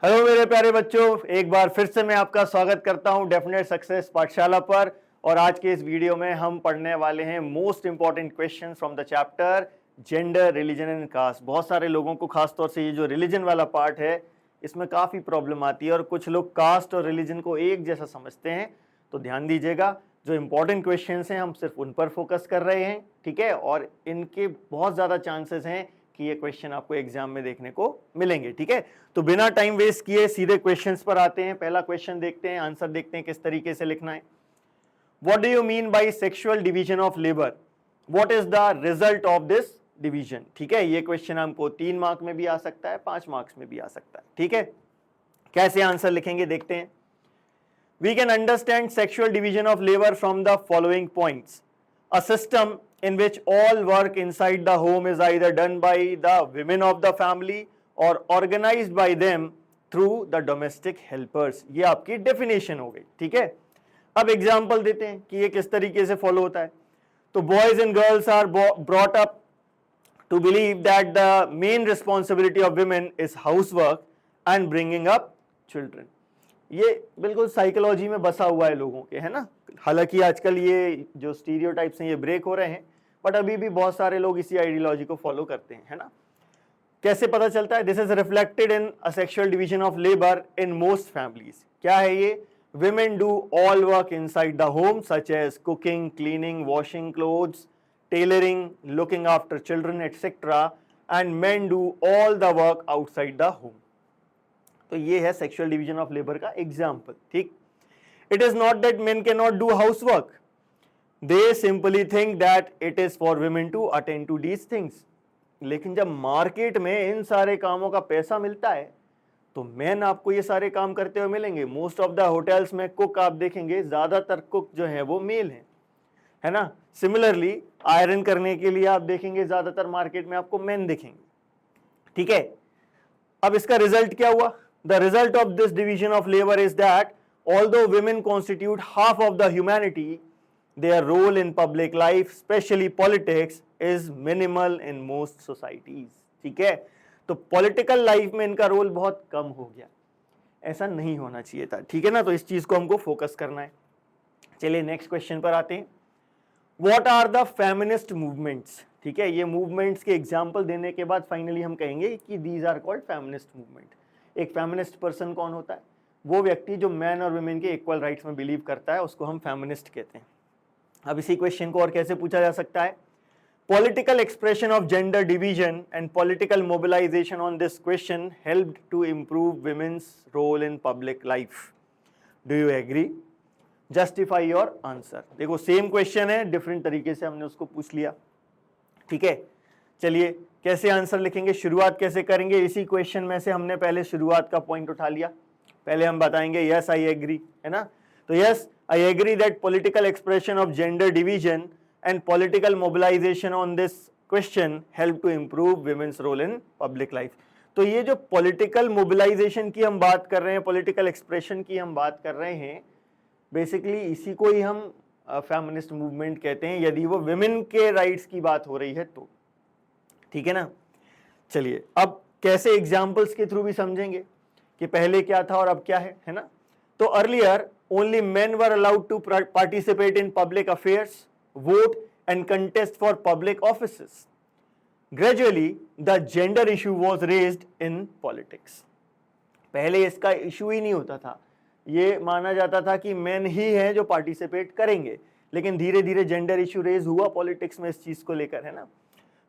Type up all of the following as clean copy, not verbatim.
Hello मेरे प्यारे बच्चों, एक बार फिर से मैं आपका स्वागत करता हूं डेफिनेट सक्सेस पाठशाला पर। और आज के इस वीडियो में हम पढ़ने वाले हैं most important question from the chapter gender, religion and caste. बहुत सारे लोगों को खासतौर से ये जो रिलीजन वाला पार्ट है इसमें काफ़ी प्रॉब्लम आती है और कुछ लोग कास्ट और रिलीजन को एक जैसा समझते हैं। तो ध्यान दीजिएगा, जो इंपॉर्टेंट क्वेश्चन हैं हम सिर्फ उन पर फोकस कर रहे हैं, ठीक है। और इनके बहुत ज़्यादा चांसेस हैं कि ये क्वेश्चन आपको एग्जाम में देखने को मिलेंगे, ठीक है। तो बिना टाइम वेस्ट किए सीधे क्वेश्चंस पर आते हैं। पहला क्वेश्चन देखते हैं, आंसर देखते हैं किस तरीके से लिखना है। What do you mean by sexual division of labour? What is the result of this division? ठीक है, ये क्वेश्चन हमको 3 मार्क में भी आ सकता है, 5 मार्क्स में भी आ सकता है, ठीक है। कैसे आंसर लिखेंगे देखते हैं। We can understand sexual division of labor from the following points. A system in which all work inside the home is either done by the women of the family or organized by them through the domestic helpers. ये आपकी definition हो गई, ठीक है। अब example देते हैं कि ये किस तरीके से फॉलो होता है। तो boys and girls are brought up to believe that the main responsibility of women is housework and bringing up children. ये बिल्कुल साइकोलॉजी में बसा हुआ है लोगों के, है ना। हालांकि आजकल ये जो स्टीरियोटाइप्स हैं ये ब्रेक हो रहे हैं, बट अभी भी बहुत सारे लोग इसी आइडियोलॉजी को फॉलो करते हैं, है ना। कैसे पता चलता है? This is reflected in a sexual division of labour in most families. क्या है ये? Women do all work inside the home such as cooking, cleaning, washing clothes, tailoring, looking after children etcetera, and men do all the work outside the home. तो ये है sexual division of labour का example, ठीक। It is not that men can not do house work, they simply think that it is for women to attend to these things. लेकिन जब market में इन सारे कामों का पैसा मिलता है तो मेन आपको ये सारे काम करते हुए मिलेंगे। मोस्ट ऑफ द होटल्स में कुक आप देखेंगे, ज्यादातर कुक जो है वो मेल है ना। सिमिलरली आयरन करने के लिए आप देखेंगे ज्यादातर मार्केट में आपको मेन दिखेंगे, ठीक है। अब इसका रिजल्ट क्या हुआ? The result of this division of labor is that although women constitute half of the humanity, their role in public life, especially politics, is minimal in most societies. ठीक है, तो पॉलिटिकल लाइफ में इनका role बहुत कम हो गया। ऐसा नहीं होना चाहिए था, ठीक है ना। तो इस चीज को हमको फोकस करना है। चलिए नेक्स्ट क्वेश्चन पर आते हैं। What are the feminist movements? ठीक है, ये मूवमेंट्स के एग्जाम्पल देने के बाद फाइनली हम कहेंगे कि these are called feminist movement. एक फेमिनिस्ट पर्सन कौन होता है? वो व्यक्ति जो मैन और वुमेन के इक्वल राइट्स में बिलीव करता है, उसको हम फेमिनिस्ट कहते हैं। अब इसी क्वेश्चन को और कैसे पूछा जा सकता है? Political expression of gender division and political mobilisation on this question helped to improve women's role in public life. Do you agree? Justify your answer. देखो सेम क्वेश्चन है, डिफरेंट तरीके से हमने उसको पूछ लिया, ठीक है। चलिए कैसे आंसर लिखेंगे, शुरुआत कैसे करेंगे? इसी क्वेश्चन में से हमने पहले शुरुआत का पॉइंट उठा लिया। पहले हम बताएंगे यस आई एग्री, है ना। तो yes I agree that political expression of gender division and political mobilisation on this question help to improve women's role in public life. तो ये जो पॉलिटिकल मोबिलाइजेशन की हम बात कर रहे हैं, पॉलिटिकल एक्सप्रेशन की हम बात कर रहे हैं, बेसिकली इसी को ही हम फेमिनिस्ट मूवमेंट कहते हैं, यदि वो वुमेन के राइट्स की बात हो रही है तो, ठीक है ना। चलिए अब कैसे एग्जाम्पल्स के थ्रू भी समझेंगे कि पहले क्या था और अब क्या है ना। तो earlier only men were allowed to participate in public affairs, vote and contest for public offices. Gradually the gender issue was raised in politics. पहले इसका इशू ही नहीं होता था, ये माना जाता था कि मेन ही हैं जो पार्टिसिपेट करेंगे, लेकिन धीरे धीरे जेंडर इशू रेज हुआ पॉलिटिक्स में इस चीज को लेकर, है ना।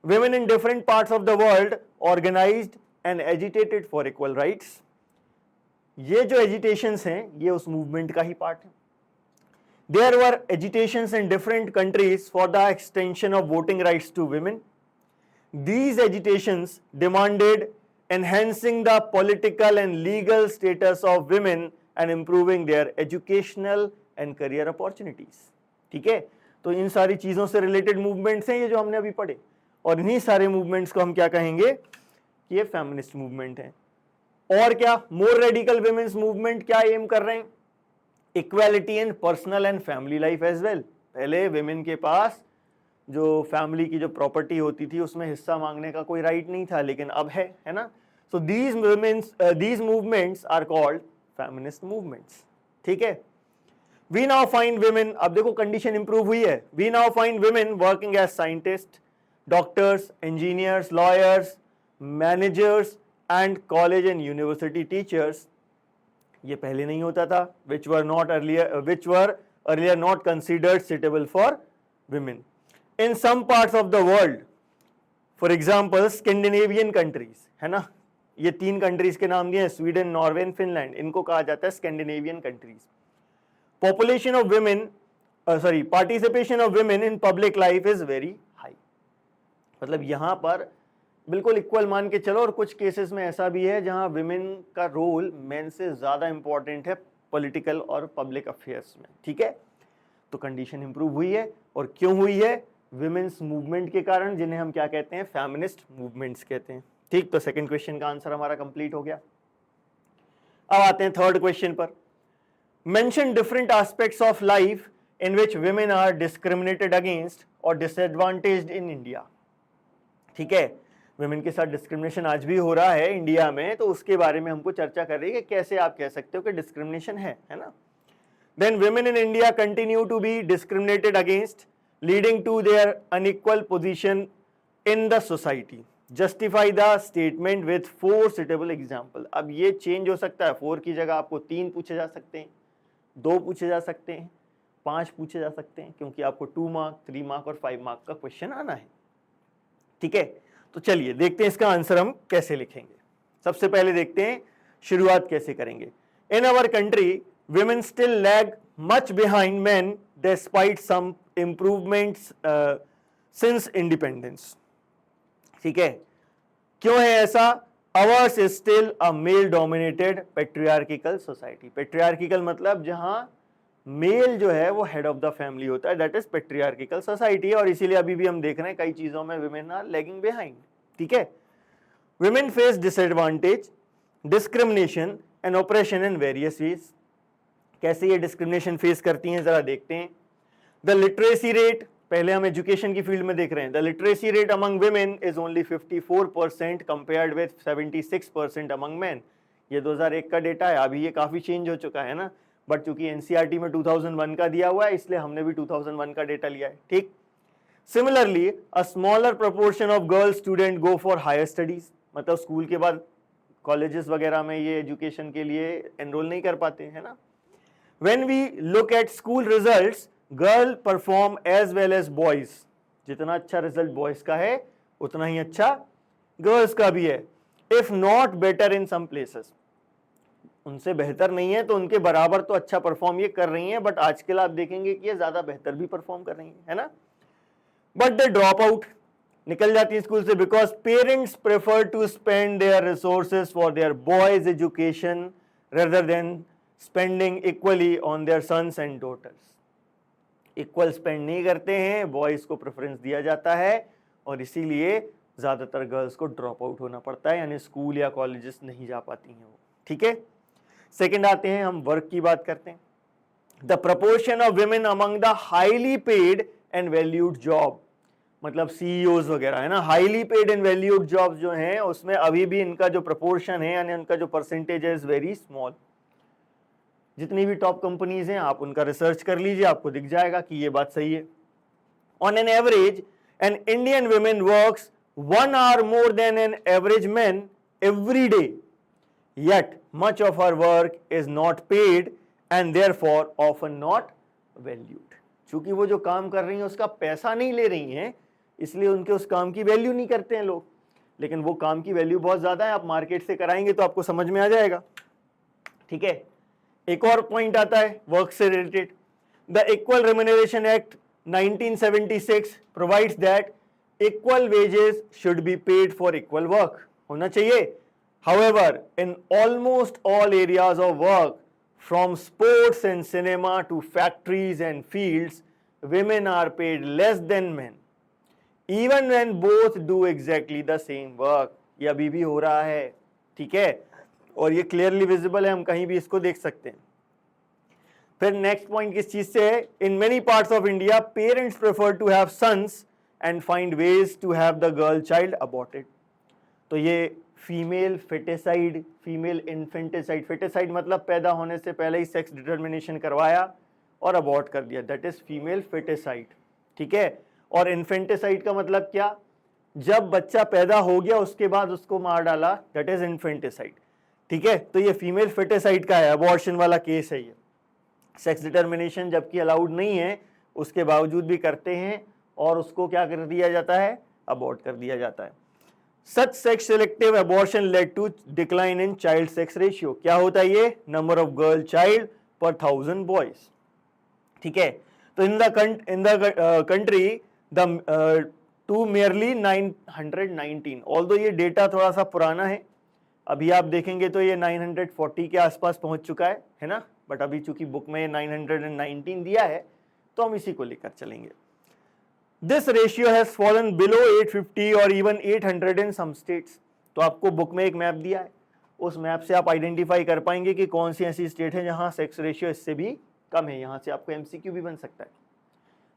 Women in different parts of the world organized and agitated for equal rights. ये जो agitations हैं ये उस movement का ही part है। There were agitations in different countries for the extension of voting rights to women. These agitations demanded enhancing the political and legal status of women and improving their educational and career opportunities. ठीक है, तो इन सारी चीजों से related movements हैं ये जो हमने अभी पढ़े, और इन्हीं सारे मूवमेंट्स को हम क्या कहेंगे कि ये फेमिनिस्ट मूवमेंट है। और क्या मोर रेडिकल वुमेन्स मूवमेंट क्या एम कर रहे हैं? Equality in personal and family life as well. पहले वुमेन के पास जो फैमिली की जो प्रॉपर्टी होती थी उसमें हिस्सा मांगने का कोई राइट नहीं था, लेकिन अब है ना। So these movements are called feminist movements. ठीक है. We now find women, अब देखो कंडीशन इंप्रूव हुई है. We now find women working as scientists, doctors, engineers, lawyers, managers and college and university teachers. ये पहले नहीं होता था, which were earlier not considered suitable for women. In some parts of the world, for example, Scandinavian countries, है ना, ये 3 countries के नाम दिए हैं, स्वीडन, नॉर्वे एंड फिनलैंड, इनको कहा जाता है Scandinavian countries. Population of women participation of women in public life is very high. मतलब यहां पर बिल्कुल इक्वल मान के चलो, और कुछ केसेस में ऐसा भी है जहां विमेन का रोल मेन से ज्यादा इंपॉर्टेंट है पॉलिटिकल और पब्लिक अफेयर्स में. ठीक है, तो कंडीशन इंप्रूव हुई है. और क्यों हुई है? विमेन्स मूवमेंट के कारण, जिन्हें हम क्या कहते हैं? फेमिनिस्ट मूवमेंट्स कहते हैं. ठीक, तो सेकंड क्वेश्चन का आंसर हमारा कंप्लीट हो गया. अब आते हैं थर्ड क्वेश्चन पर. Mention different aspects of life in which women are discriminated against और डिसएडवांटेज्ड इन इंडिया. ठीक है, विमेन के साथ डिस्क्रिमिनेशन आज भी हो रहा है इंडिया में, तो उसके बारे में हमको चर्चा कर रही है कि कैसे आप कह सकते हो कि डिस्क्रिमिनेशन है ना. Then women in India continue to be discriminated against, leading to their unequal position in the society. Justify the statement with 4 suitable example. अब ये चेंज हो सकता है, 4 की जगह आपको 3 पूछे जा सकते हैं, 2 पूछे जा सकते हैं, 5 पूछे जा सकते हैं, क्योंकि आपको 2 मार्क, 3 मार्क और 5 मार्क का क्वेश्चन आना है. ठीक है, तो चलिए देखते हैं इसका आंसर हम कैसे लिखेंगे. सबसे पहले देखते हैं शुरुआत कैसे करेंगे. In our country women still lag much behind men despite some improvements since independence. ठीक है, क्यों है ऐसा? Ours is still a male dominated patriarchal society. Patriarchal मतलब जहां मेल जो है वो हेड ऑफ द फैमिली होता है, दैट इज पेट्रियार्किकल सोसाइटी. और इसीलिए अभी भी हम देख रहे हैं कई चीजों में विमेन आर लैगिंग बिहाइंड. ठीक है, women face disadvantage, discrimination and operation in various ways. कैसे ये डिस्क्रिमिनेशन फेस करती हैं जरा देखते हैं. द लिटरेसी रेट, पहले हम एजुकेशन की फील्ड में देख रहे हैं. The literacy rate among women is only 54% compared with 76% among man. ये 2001 का डेटा है, अभी ये काफी चेंज हो चुका है ना, बट चूंकि एनसीईआरटी में 2001 का दिया हुआ है इसलिए हमने भी 2001 का डेटा लिया है. ठीक. Similarly a smaller proportion of girl student go for higher studies. मतलब स्कूल के बाद कॉलेजेस वगैरह में ये एजुकेशन के लिए एनरोल नहीं कर पाते हैं ना. When we look at school results, girl perform as well as boys. जितना अच्छा रिजल्ट बॉयज का है उतना ही अच्छा गर्ल्स का भी है. If not better in some places. उनसे बेहतर नहीं है तो उनके बराबर तो अच्छा परफॉर्म ये कर रही हैं, बट आजकल आप देखेंगे कि ये ज्यादा बेहतर भी परफॉर्म कर रही हैं, है ना. बट दे ड्रॉप आउट, निकल जाती है स्कूल से, because parents prefer to spend their resources for their boys education rather than spending equally on their sons and daughters. Equal spend नहीं करते हैं, बॉयज को प्रेफरेंस दिया जाता है और इसीलिए ज्यादातर गर्ल्स को ड्रॉप आउट होना पड़ता है, यानी स्कूल या कॉलेजेस नहीं जा पाती हैं वो. ठीक है, सेकंड आते हैं, हम वर्क की बात करते हैं. The proportion of women among the highly paid and valued job, मतलब सीईओज वगैरह है ना, highly paid and valued jobs जो हैं उसमें अभी भी इनका जो प्रपोर्शन है यानी उनका जो परसेंटेज है इज वेरी स्मॉल. जितनी भी टॉप कंपनीज हैं आप उनका रिसर्च कर लीजिए, आपको दिख जाएगा कि ये बात सही है. On an average an Indian women works 1 hour more than an average man every day, yet much of her work is not paid and therefore often not valued. चूंकि वो जो काम कर रही हैं उसका पैसा नहीं ले रही हैं इसलिए उनके उस काम की वैल्यू नहीं करते हैं लोग, लेकिन वो काम की वैल्यू बहुत ज्यादा है. आप मार्केट से कराएंगे तो आपको समझ में आ जाएगा. ठीक है, एक और पॉइंट आता है वर्क से related. The Equal Remuneration Act 1976 provides that equal wages should be paid for equal work. होना चाहिए. However in almost all areas of work from sports and cinema to factories and fields women are paid less than men even when both do exactly the same work. ये अभी भी हो रहा है. ठीक है, और ये क्लियरली विजिबल है, हम कहीं भी इसको देख सकते हैं. फिर नेक्स्ट पॉइंट किस चीज से है? In many parts of India parents prefer to have sons and find ways to have the girl child aborted. तो ये female foeticide, female infanticide. Foeticide मतलब पैदा होने से पहले ही सेक्स डिटर्मिनेशन करवाया और अबॉर्ट कर दिया, दैट इज फीमेल फेटिसाइड। ठीक है, और इन्फेंटिसाइड का मतलब क्या, जब बच्चा पैदा हो गया उसके बाद उसको मार डाला, दैट इज इन्फेंटिसाइड। ठीक है, तो ये फीमेल फेटिसाइड का है, अबॉर्शन वाला केस है ये। सेक्स डिटर्मिनेशन जबकि अलाउड नहीं है उसके बावजूद भी करते हैं और उसको क्या कर दिया जाता है, अबॉर्ट कर दिया जाता है। Such sex selective abortion led to decline in child sex ratio. क्या होता है ये, नंबर ऑफ गर्ल चाइल्ड पर 1000 बॉयज। ठीक है, तो in the country the two merely 919, although ये डेटा थोड़ा सा पुराना है, अभी आप देखेंगे तो ये 940 के आसपास पहुंच चुका है ना, बट अभी चूंकि बुक में 919 दिया है तो हम इसी को लेकर चलेंगे। This ratio has fallen below 850 और इवन 800 इन सम स्टेट्स। तो आपको बुक में एक मैप दिया है, उस मैप से आप आइडेंटिफाई कर पाएंगे कि कौन सी ऐसी स्टेट है जहां सेक्स रेशियो इससे भी कम है। यहां से आपको एमसीक्यू भी बन सकता है,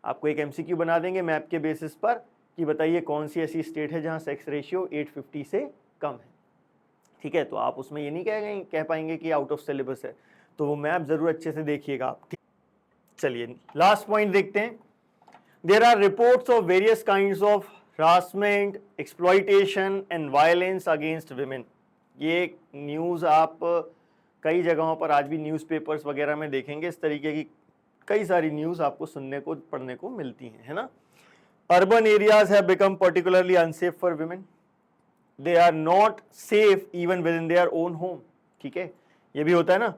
आपको एक एमसीक्यू बना देंगे मैप के बेसिस पर कि बताइए कौन सी ऐसी स्टेट है जहां सेक्स रेशियो 850 से कम है। ठीक है, तो आप उसमें ये नहीं कह पाएंगे कि आउट ऑफ सिलेबस है, तो वो मैप जरूर अच्छे से देखिएगा आप। चलिए लास्ट पॉइंट देखते हैं। There are reports of various kinds of harassment, exploitation and violence against women. ये न्यूज़ आप कई जगहों पर आज भी न्यूज़पेपर्स वगैरह में देखेंगे, इस तरीके की कई सारी न्यूज़ आपको सुनने को पढ़ने को मिलती हैं, है ना। Urban areas have become particularly unsafe for women, they are not safe even within their own home. ठीक है, ये भी होता है ना,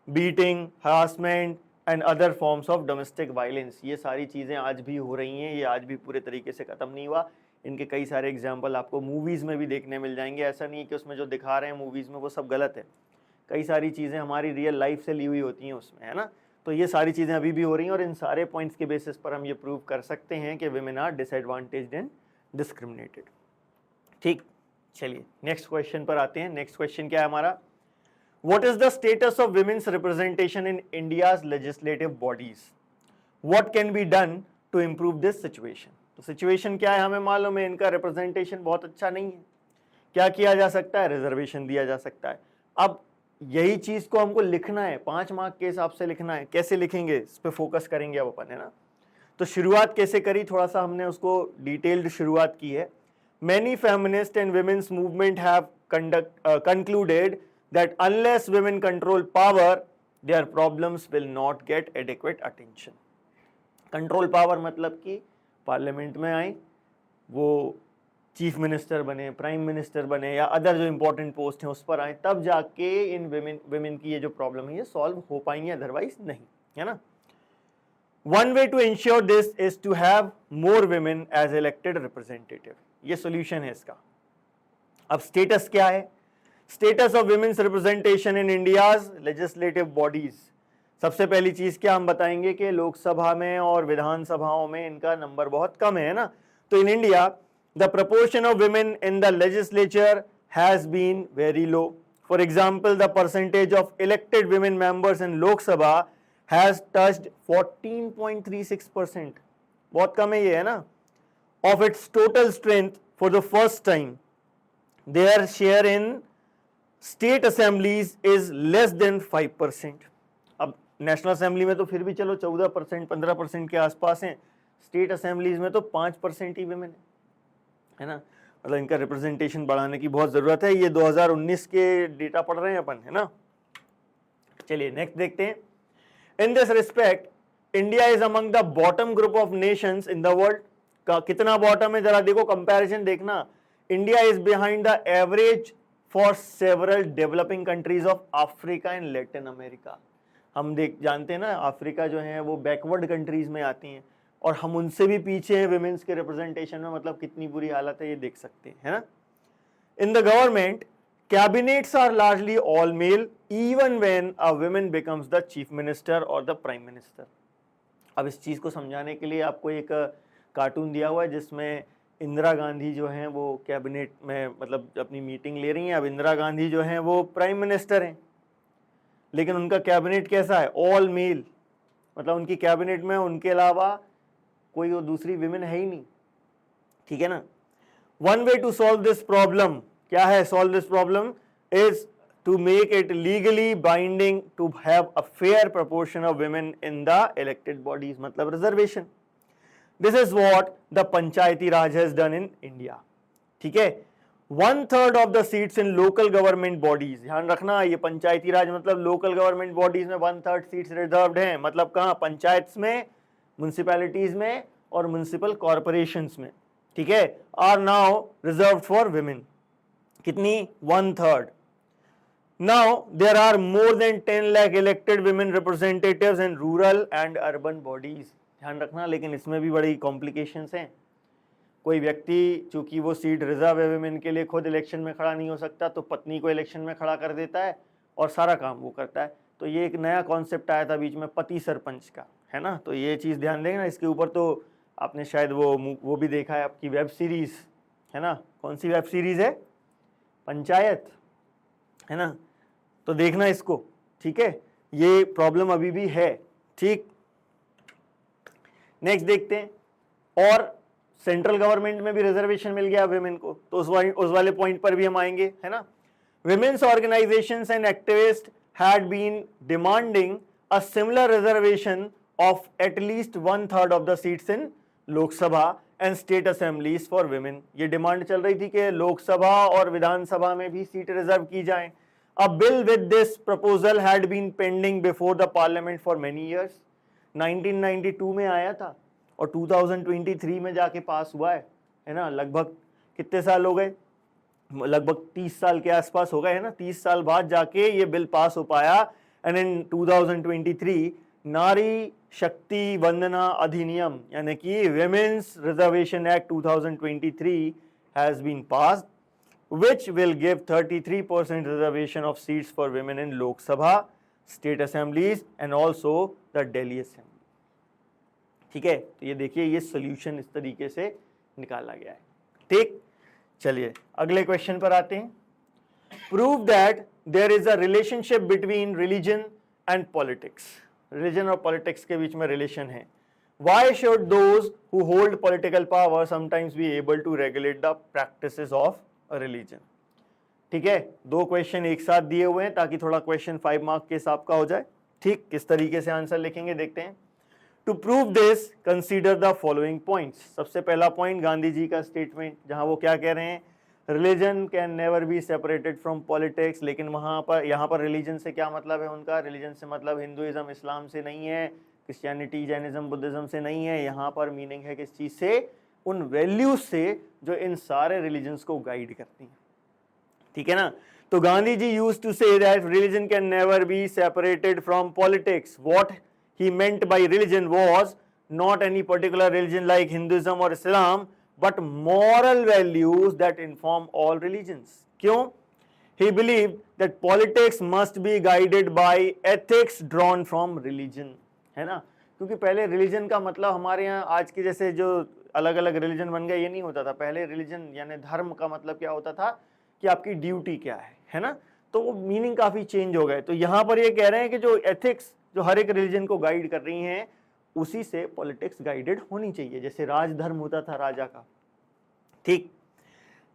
beating, harassment and other forms of domestic violence, ये सारी चीज़ें आज भी हो रही हैं, ये आज भी पूरे तरीके से ख़त्म नहीं हुआ। इनके कई सारे एग्जाम्पल आपको मूवीज़ में भी देखने मिल जाएंगे। ऐसा नहीं है कि उसमें जो दिखा रहे हैं मूवीज़ में वो सब गलत है, कई सारी चीज़ें हमारी रियल लाइफ से ली हुई होती हैं उसमें, है ना। तो ये सारी चीज़ें अभी भी हो रही हैं और इन सारे पॉइंट्स के बेसिस पर हम ये प्रूव कर सकते हैं कि women are disadvantaged and discriminated. ठीक, चलिए नेक्स्ट क्वेश्चन पर आते हैं। नेक्स्ट क्वेश्चन क्या है हमारा, What is the status of women's representation in India's legislative bodies? What can be done to improve this situation? तो सिचुएशन क्या है हमें मालूम है, इनका रिप्रेजेंटेशन बहुत अच्छा नहीं है। क्या किया जा सकता है, रिजर्वेशन दिया जा सकता है। अब यही चीज को हमको लिखना है, 5 मार्क के हिसाब से लिखना है, कैसे लिखेंगे इस पे फोकस करेंगे अब अपन, है ना। तो शुरुआत कैसे करी, थोड़ा सा हमने उसको डिटेल्ड शुरुआत की है। Many feminist and women's movement have concluded that unless women control power, their problems will not get adequate attention. Control power मतलब कि पार्लियामेंट में आए, वो चीफ मिनिस्टर बने, प्राइम मिनिस्टर बने या अदर जो इंपॉर्टेंट पोस्ट हैं उस पर आए, तब जाके इन विमेन की ये जो प्रॉब्लम है ये सॉल्व हो पाएंगे, अदरवाइज नहीं, है ना। One way to ensure this is to have more women as elected representative, ये सोल्यूशन है इसका। अब स्टेटस क्या है, status of women's representation in India's legislative bodies. सबसे पहली चीज क्या हम बताएंगे कि लोकसभा में और विधानसभाओं में इनका नंबर बहुत कम है ना। तो in India the proportion of women in the legislature has been very low. For example the percentage of elected women members in Lok Sabha has touched 14.36%, बहुत कम है ये, है ना। Of its total strength for the first time their share in state assemblies is less than 5%। अब national assembly में तो फिर भी चलो 14%, 15% के आसपास हैं, स्टेट असेंबलीज में तो 5% ही विमेन है ना। मतलब इनका रिप्रेजेंटेशन बढ़ाने की बहुत जरूरत है। ये 2019 के डेटा पढ़ रहे हैं अपन, है ना। चलिए नेक्स्ट देखते हैं। In this respect India is among the bottom group of Nations in the world. का कितना बॉटम है जरा देखो, कंपैरिजन देखना। India is behind the average for several developing countries of Africa and Latin America. हम जानते हैं ना, अफ्रीका जो है वो बैकवर्ड कंट्रीज में आती हैं और हम उनसे भी पीछे हैं विमेन्स के रिप्रेजेंटेशन में। मतलब कितनी बुरी हालत है ये देख सकते हैं, है ना। In the government cabinets are largely all male even when a woman becomes the chief minister or the prime minister। अब इस चीज को समझाने के लिए आपको एक कार्टून दिया हुआ है जिसमें इंदिरा गांधी जो हैं वो कैबिनेट में मतलब अपनी मीटिंग ले रही हैं। अब इंदिरा गांधी जो हैं वो प्राइम मिनिस्टर हैं, लेकिन उनका कैबिनेट कैसा है, ऑल मेल। मतलब उनकी कैबिनेट में उनके अलावा कोई वो दूसरी विमेन है ही नहीं, ठीक है ना। One way to solve this problem क्या है solve this problem is to make it legally binding to have a fair proportion of women in the elected bodies, मतलब reservation. This is what the Panchayati Raj has done in India. ठीक है, 1/3 of the seats in local government bodies. ध्यान रखना, ये पंचायती राज मतलब local government bodies में 1/3 seats reserved हैं. मतलब कहां? पंचायत में, म्युनिसिपैलिटीज में और म्युनिसिपल कॉर्पोरेशंस में. ठीक है, are now reserved for women. कितनी? 1/3. Now there are more than 10 lakh elected women representatives in rural and urban bodies. ध्यान रखना, लेकिन इसमें भी बड़ी कॉम्प्लिकेशंस हैं. कोई व्यक्ति चूंकि वो सीट रिजर्व है विमेन के लिए, खुद इलेक्शन में खड़ा नहीं हो सकता, तो पत्नी को इलेक्शन में खड़ा कर देता है और सारा काम वो करता है. तो ये एक नया कॉन्सेप्ट आया था बीच में, पति सरपंच का, है ना. तो ये चीज़ ध्यान देंगे ना. इसके ऊपर तो आपने शायद वो भी देखा है, आपकी वेब सीरीज है ना. कौन सी वेब सीरीज है? पंचायत, है ना. तो देखना इसको. ठीक है, ये प्रॉब्लम अभी भी है. ठीक, नेक्स्ट देखते हैं. और सेंट्रल गवर्नमेंट में भी रिजर्वेशन मिल गया विमेन को, तो उस वाले पॉइंट पर भी हम आएंगे, है ना. Women's organisations and activist had been demanding a similar reservation of at least 1/3 of the seats in Lok Sabha and state assemblies for women. ये डिमांड चल रही थी कि लोकसभा और विधानसभा में भी सीट रिजर्व की जाएं. A bill with this proposal had been pending before the parliament for many years. 1992 में आया था और 2023 में जाके पास हुआ है ना. लगभग कितने साल हो गए? लगभग 30 साल के आसपास हो गए, है ना. 30 साल बाद जाके ये बिल पास हो पाया. एंड इन 2023 नारी शक्ति वंदना अधिनियम यानी कि Women's Reservation Act 2023 has been passed, which will give 33% reservation of seats for women in Lok Sabha, state assemblies and also the Delhi Assembly. ठीक है, तो ये देखिए, ये सोल्यूशन इस तरीके से निकाला गया है. ठीक, चलिए अगले क्वेश्चन पर आते हैं. Prove that there is a relationship between religion and politics. Religion और पॉलिटिक्स के बीच में रिलेशन है. Why should those who hold political power sometimes be able to regulate the practices of religion. ठीक है, 2 क्वेश्चन एक साथ दिए हुए हैं ताकि थोड़ा क्वेश्चन 5 मार्क के हिसाब का हो जाए. ठीक, किस तरीके से आंसर लिखेंगे देखते हैं. To prove this consider the following points. सबसे पहला पॉइंट गांधी जी का स्टेटमेंट, जहां वो क्या कह रहे हैं? Religion can never be separated from politics. लेकिन यहाँ पर रिलीजन से क्या मतलब है उनका? रिलीजन से मतलब हिंदुइज्म इस्लाम से नहीं है, क्रिश्चियनिटी जैनिज्म बुद्धिज्म से नहीं है. यहाँ पर मीनिंग है किस चीज से? उन वैल्यूज से जो इन सारे रिलीजन्स को गाइड करती हैं. ठीक है ना. तो Gandhi ji used to say that religion can never be separated from politics. What he meant by religion was not any particular religion like Hinduism और Islam, but moral values that inform all religions. क्यों? He believe that politics must be guided by ethics drawn from religion, है ना. क्योंकि पहले religion का मतलब हमारे यहाँ आज के जैसे जो अलग अलग रिलीजन बन गए ये नहीं होता था. पहले रिलीजन यानी धर्म का मतलब क्या होता था कि आपकी ड्यूटी क्या है ना. तो वो मीनिंग काफी चेंज हो गए. तो यहाँ पर ये कह रहे हैं कि जो एथिक्स जो हर एक रिलीजन को गाइड कर रही हैं, उसी से पॉलिटिक्स गाइडेड होनी चाहिए, जैसे राजधर्म होता था राजा का. ठीक,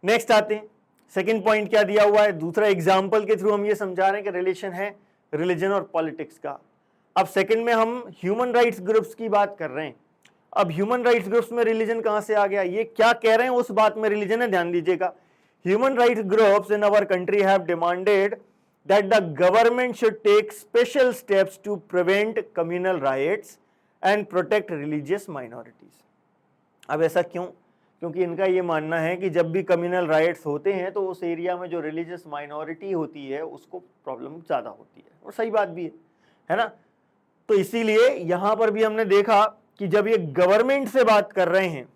नेक्स्ट आते हैं. सेकंड पॉइंट क्या दिया हुआ है? दूसरा एग्जाम्पल के थ्रू हम ये समझा रहे हैं कि रिलेशन है रिलीजन और पॉलिटिक्स का. अब सेकंड में हम ह्यूमन राइट्स ग्रुप्स की बात कर रहे हैं. अब ह्यूमन राइट्स ग्रुप्स में रिलीजन कहां से आ गया? ये क्या कह रहे हैं उस बात में रिलीजन है, ध्यान दीजिएगा. Human rights groups in our country have demanded that the government should take special steps to prevent communal riots and protect religious minorities. अब ऐसा क्यों? क्योंकि इनका ये मानना है कि जब भी कम्युनल राइट्स होते हैं तो उस एरिया में जो रिलीजियस माइनॉरिटी होती है उसको प्रॉब्लम ज्यादा होती है. और सही बात भी है ना. तो इसीलिए यहां पर भी हमने देखा कि जब ये गवर्नमेंट से बात कर रहे हैं,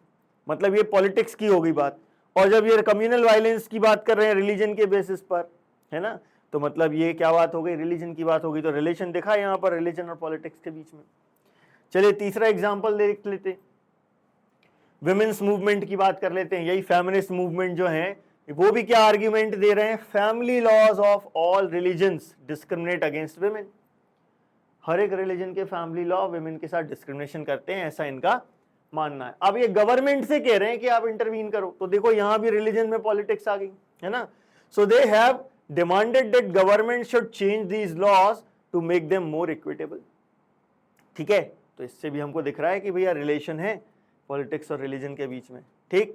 मतलब ये पॉलिटिक्स की होगी बात, और जब ये कम्युनल वायलेंस की बात कर रहे हैं रिलीजन के बेसिस पर, है ना, तो मतलब ये क्या बात हो गई? रिलीजन की बात होगी. तो रिलेशन देखा यहाँ पर रिलीजन और पॉलिटिक्स के बीच में. चलिए तीसरा एग्जाम्पल देख लेते हैं. विमेन्स मूवमेंट की बात कर लेते हैं. यही फेमिनिस्ट मूवमेंट जो है वो भी क्या आर्ग्यूमेंट दे रहे हैं? Family laws of all religions discriminate against women. हर एक रिलीजन के फैमिली लॉ विमेन के साथ डिस्क्रिमिनेशन करते हैं, ऐसा इनका मानना है. अब ये गवर्नमेंट से कह रहे हैं कि आप इंटरवीन करो. तो देखो यहाँ भी रिलीजन में पॉलिटिक्स आ गई, है ना. So they have demanded that government should change these laws to make them more equitable. ठीक है, तो इससे भी हमको दिख रहा है कि भैया रिलेशन है पॉलिटिक्स और रिलीजन के बीच में. ठीक.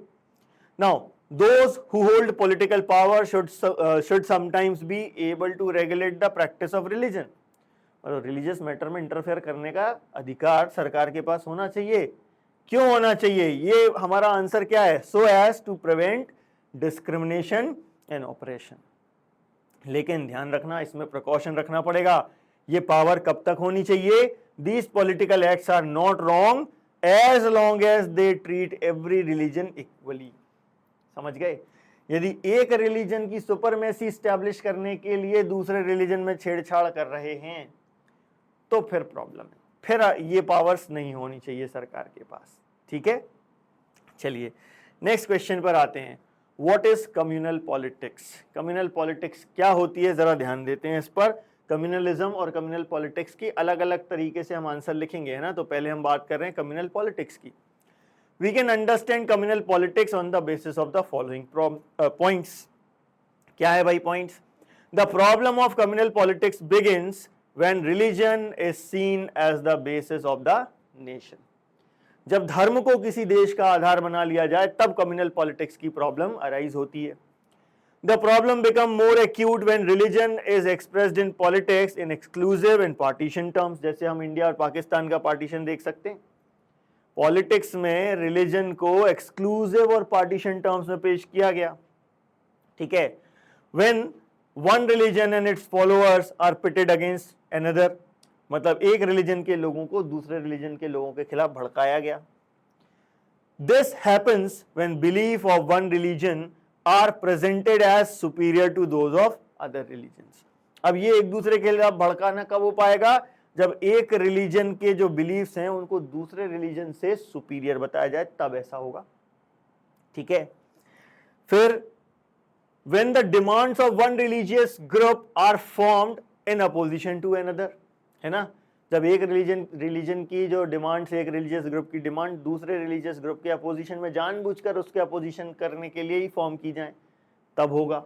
Now, those who hold political power should sometimes be able to regulate the practice of religion. और रिलीजियस मैटर में इंटरफेयर करने का अधिकार सरकार के पास होना चाहिए. क्यों होना चाहिए? ये हमारा आंसर क्या है? So as to prevent discrimination and oppression. लेकिन ध्यान रखना, इसमें प्रिकॉशन रखना पड़ेगा. ये पावर कब तक होनी चाहिए? These political acts are not wrong as long as they treat every religion equally. समझ गए? यदि एक रिलीजन की सुपरमेसी स्टैब्लिश करने के लिए दूसरे रिलीजन में छेड़छाड़ कर रहे हैं तो फिर प्रॉब्लम है, फिर ये पावर्स नहीं होनी चाहिए सरकार के पास. ठीक है, चलिए नेक्स्ट क्वेश्चन पर आते हैं. What is communal politics? Communal politics क्या होती है, जरा ध्यान देते हैं इस पर. कम्युनलिज्म और कम्युनल पॉलिटिक्स की अलग अलग तरीके से हम आंसर लिखेंगे, है ना. तो पहले हम बात कर रहे हैं कम्युनल पॉलिटिक्स की. We can understand communal politics on the basis of the following points. क्या है भाई points? The problem of communal politics begins when religion is seen as the basis of the nation. जब धर्म को किसी देश का आधार बना लिया जाए तब कम्युनल पॉलिटिक्स की प्रॉब्लम अराइज होती है. The problem become more acute when religion is expressed in politics in exclusive and partition terms. जैसे हम इंडिया और पाकिस्तान का पार्टीशन देख सकते हैं. पॉलिटिक्स में रिलीजन को एक्सक्लूसिव और पार्टीशन टर्म्स में पेश किया गया. ठीक है. When one religion and its followers are pitted against another, मतलब एक रिलीजन के लोगों को दूसरे रिलीजन के लोगों के खिलाफ भड़काया गया. This happens when belief of one religion are presented as superior to those of other religions. अब ये एक दूसरे के खिलाफ भड़काना कब हो पाएगा? जब एक रिलीजन के जो बिलीफ्स हैं उनको दूसरे रिलीजन से सुपीरियर बताया जाए तब ऐसा होगा. ठीक है. फिर when the demands of one religious group are formed in opposition to another, है ना. जब एक रिलीजन की जो डिमांड से एक रिलीजियस ग्रुप की डिमांड दूसरे रिलीजियस ग्रुप के अपोजिशन में जानबूझकर उसके अपोजिशन करने के लिए ही फॉर्म की जाए तब होगा.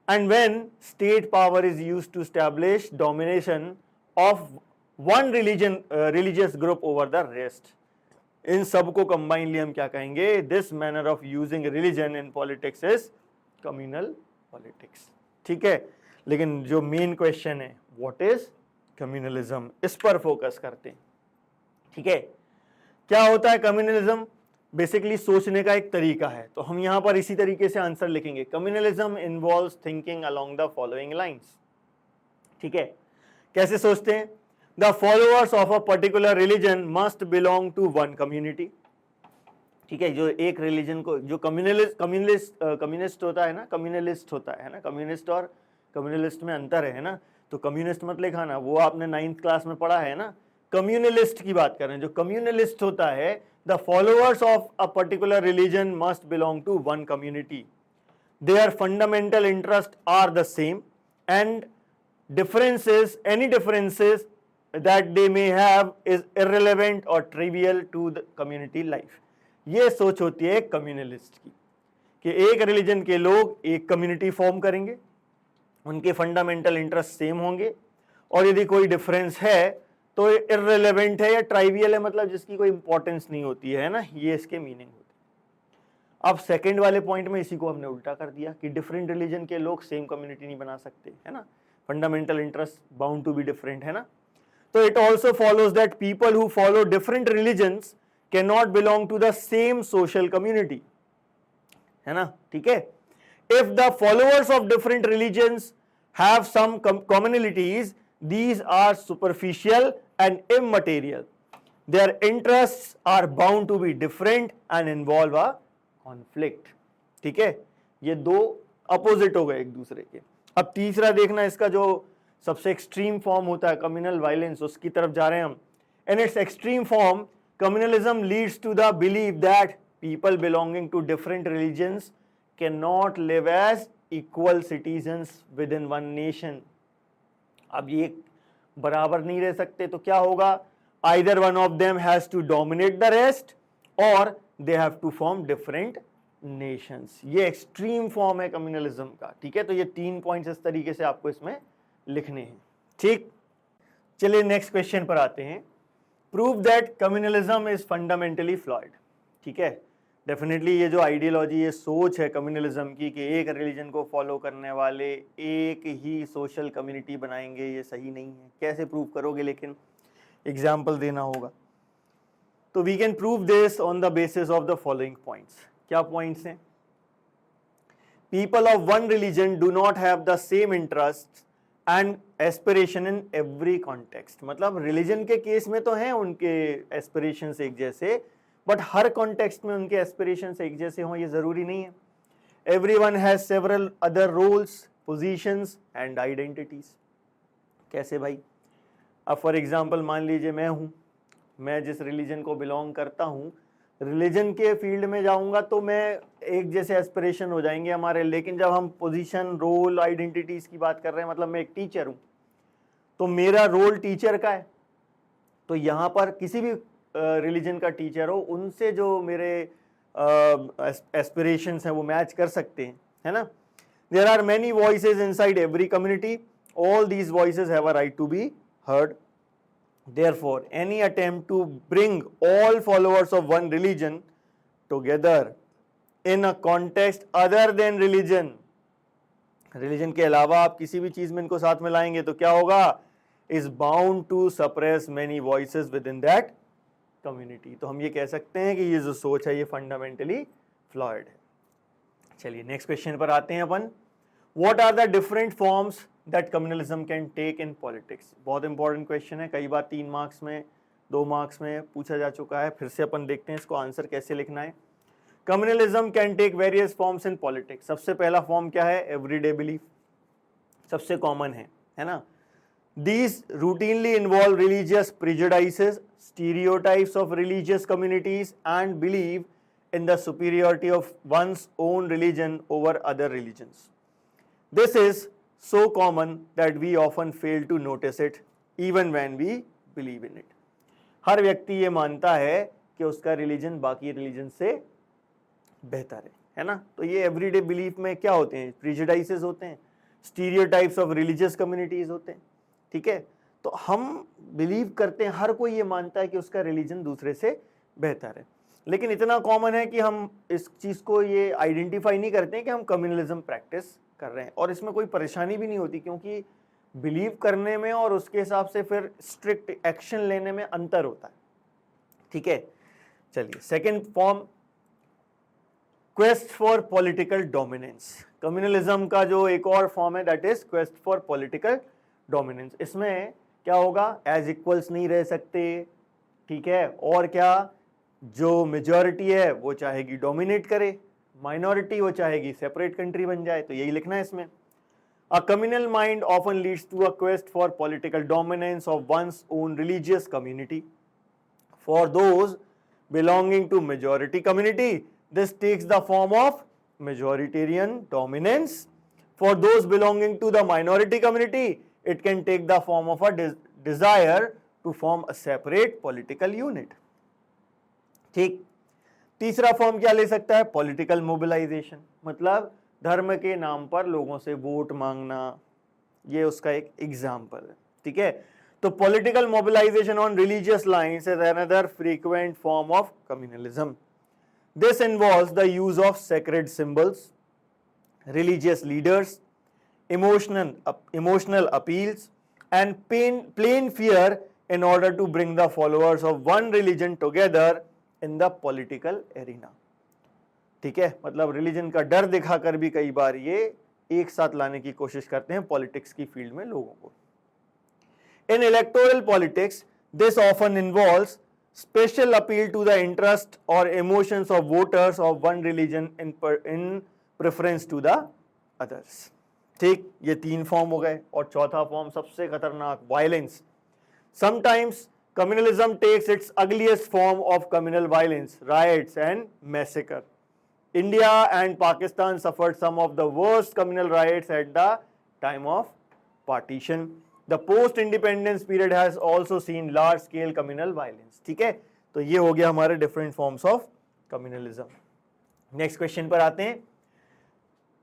And when state power is used to establish domination of one religious group over the rest. इन सबको कंबाइनली हम क्या कहेंगे? This manner of using religion in politics is communal politics. ठीक है. लेकिन जो मेन क्वेश्चन है व्हाट इज कम्युनलिज्म, इस पर फोकस करते हैं. ठीक है. क्या होता है कम्युनलिज्म? बेसिकली सोचने का एक तरीका है. तो हम यहां पर इसी तरीके से आंसर लिखेंगे. Communalism involves thinking along the following lines. ठीक है. कैसे सोचते हैं? The followers of a particular religion must belong to one community. ठीक है. जो एक रिलीजन को जो कम्युनिस्ट होता है ना, कम्युनलिस्ट होता है ना. कम्युनिस्ट और कम्युनलिस्ट में अंतर है ना. तो कम्युनिस्ट मत लिखाना, वो आपने 9th क्लास में पढ़ा है ना. कम्युनलिस्ट की बात कर रहे हैं. जो कम्युनलिस्ट होता है, the followers of a particular religion must belong to one community. Their fundamental interest are the same and any differences that they may have is irrelevant or trivial to the community life. ये सोच होती है communalist की कि एक religion के लोग एक कम्युनिटी फॉर्म करेंगे, उनके फंडामेंटल इंटरेस्ट सेम होंगे और यदि कोई डिफरेंस है तो इररिलेवेंट है या ट्राइवियल है, मतलब जिसकी कोई इंपॉर्टेंस नहीं होती है ना. ये इसके मीनिंग होती है. अब सेकंड वाले पॉइंट में इसी को हमने उल्टा कर दिया कि डिफरेंट रिलीजन के लोग सेम कम्युनिटी नहीं बना सकते, है ना. Fundamental interest bound to be different, है ना. तो it also follows that people who follow different religions can not belong to the same social community, है ना. ठीक है. If the followers of different religions have some commonalities, these are superficial and immaterial. Their interests are bound to be different and involve a conflict. ठीक है. ये दो opposite हो गए एक दूसरे के. अब तीसरा देखना, इसका जो सबसे एक्सट्रीम फॉर्म होता है कम्युनल वायलेंस, उसकी तरफ जा रहे हैं हम. In its extreme form, communalism leads to the belief that people belonging to different religions cannot live as equal citizens within one nation. अब ये बराबर नहीं रह सकते तो क्या होगा? Either one of them has to dominate the rest or they have to form different Nations, ये एक्सट्रीम फॉर्म है कम्युनलिज्म का। ठीक है, तो ये 3 पॉइंट्स इस तरीके से आपको इसमें लिखने हैं। ठीक, चलिए नेक्स्ट क्वेश्चन पर आते हैं। Prove that communalism is fundamentally Floyd. ठीक है, डेफिनेटली ये जो आइडियोलॉजी, ये सोच है कम्युनलिज्म की कि एक रिलीजन को फॉलो करने वाले एक ही सोशल कम्युनिटी बनाएंगे, ये सही नहीं है। कैसे प्रूव करोगे, लेकिन एग्जाम्पल देना होगा। तो we can prove this on the basis of the following points. क्या पॉइंट्स हैं? People of one religion do not have the same interest and aspiration in every context. मतलब रिलीजन के केस में तो हैं उनके एस्पिरेशंस एक जैसे, बट हर कॉन्टेक्स्ट में उनके एस्पिरेशंस एक जैसे हों ये जरूरी नहीं है। Everyone has several other roles, positions and identities. कैसे भाई? अब फॉर एग्जांपल मान लीजिए मैं जिस रिलीजन को बिलोंग करता हूँ, रिलीजन के फील्ड में जाऊंगा तो मैं एक जैसे एस्पिरेशन हो जाएंगे हमारे, लेकिन जब हम पोजीशन, रोल, आइडेंटिटीज की बात कर रहे हैं, मतलब मैं एक टीचर हूँ तो मेरा रोल टीचर का है, तो यहाँ पर किसी भी रिलीजन का टीचर हो, उनसे जो मेरे एस्पिरेशंस हैं वो मैच कर सकते हैं, है ना। There are many voices inside every community, all these voices have a right to be heard. Therefore, any attempt to bring all followers of one religion together in a context other than religion, religion के अलावा आप किसी भी चीज में इनको साथ में लाएंगे तो क्या होगा? is bound to suppress many voices within that community. तो हम ये कह सकते हैं कि ये जो सोच है ये फंडामेंटली फ्लॉयड है। चलिए नेक्स्ट क्वेश्चन पर आते हैं अपन। What are the different forms that communalism can take in politics? बहुत इंपॉर्टेंट क्वेश्चन है, कई बार 3 मार्क्स में, 2 मार्क्स में पूछा जा चुका है। फिर से अपन देखते हैं इसको आंसर कैसे लिखना है। Communalism can take various forms in politics. सबसे पहला फॉर्म क्या है? एवरीडे बिलीफ, सबसे कॉमन है ना। These routinely involve religious prejudices, stereotypes of religious communities and belief in the superiority of one's own religion over other religions. This is so common that we often fail to notice it even when we believe in it. हर व्यक्ति ये मानता है कि उसका religion बाकी religion से बेहतर है ना। तो ये एवरीडे बिलीफ में क्या होते हैं? प्रिजुडाइसेस होते हैं, स्टीरियोटाइप्स ऑफ रिलीजियस कम्युनिटीज होते हैं। ठीक है, तो हम बिलीव करते हैं, हर कोई ये मानता है कि उसका रिलीजन दूसरे से बेहतर है, लेकिन इतना कॉमन है कि हम इस चीज़ को ये आइडेंटिफाई नहीं करते हैं कि हम कम्युनलिज्म प्रैक्टिस कर रहे हैं। और इसमें कोई परेशानी भी नहीं होती, क्योंकि बिलीव करने में और उसके हिसाब से फिर स्ट्रिक्ट एक्शन लेने में अंतर होता है। ठीक है, चलिए second form, quest for political dominance. Communalism का जो एक और फॉर्म है that is quest for political dominance. इसमें क्या होगा? एज इक्वल्स नहीं रह सकते, ठीक है, और क्या, जो मेजॉरिटी है वो चाहेगी डोमिनेट करे, माइनॉरिटी वो चाहेगी सेपरेट कंट्री बन जाए। तो यही लिखना है इसमें। A communal mind often leads to a quest for political dominance of one's own religious community. For those belonging to majority community, this takes the form of majoritarian dominance. For those belonging to the minority community, it can take the form of a desire to form a separate political unit. ठीक, तीसरा form क्या ले सकता है? Political mobilisation, मतलब धर्म के नाम पर लोगों से वोट मांगना, ये उसका एक एग्जाम्पल है। ठीक है, तो political mobilisation on religious lines is another frequent form of communalism. This involves the use of sacred symbols, religious leaders, emotional appeals and plain fear in order to bring the followers of one religion together in the political arena. ठीक है, मतलब religion का डर दिखाकर भी कई बार ये एक साथ लाने की कोशिश करते हैं पॉलिटिक्स की फील्ड में लोगों को। In electoral politics, this often involves special appeal to the interest or emotions of voters of one religion in preference to the others. ठीक, ये 3 फॉर्म हो गए। और चौथा फॉर्म सबसे खतरनाक, violence. Sometimes communalism takes its ugliest form of communal violence, riots and massacre. India and Pakistan suffered some of the worst communal riots at the time of partition. The post-independence period has also seen large-scale communal violence. ठीक है, तो ये हो गया हमारे different forms of communalism. Next question पर आते हैं।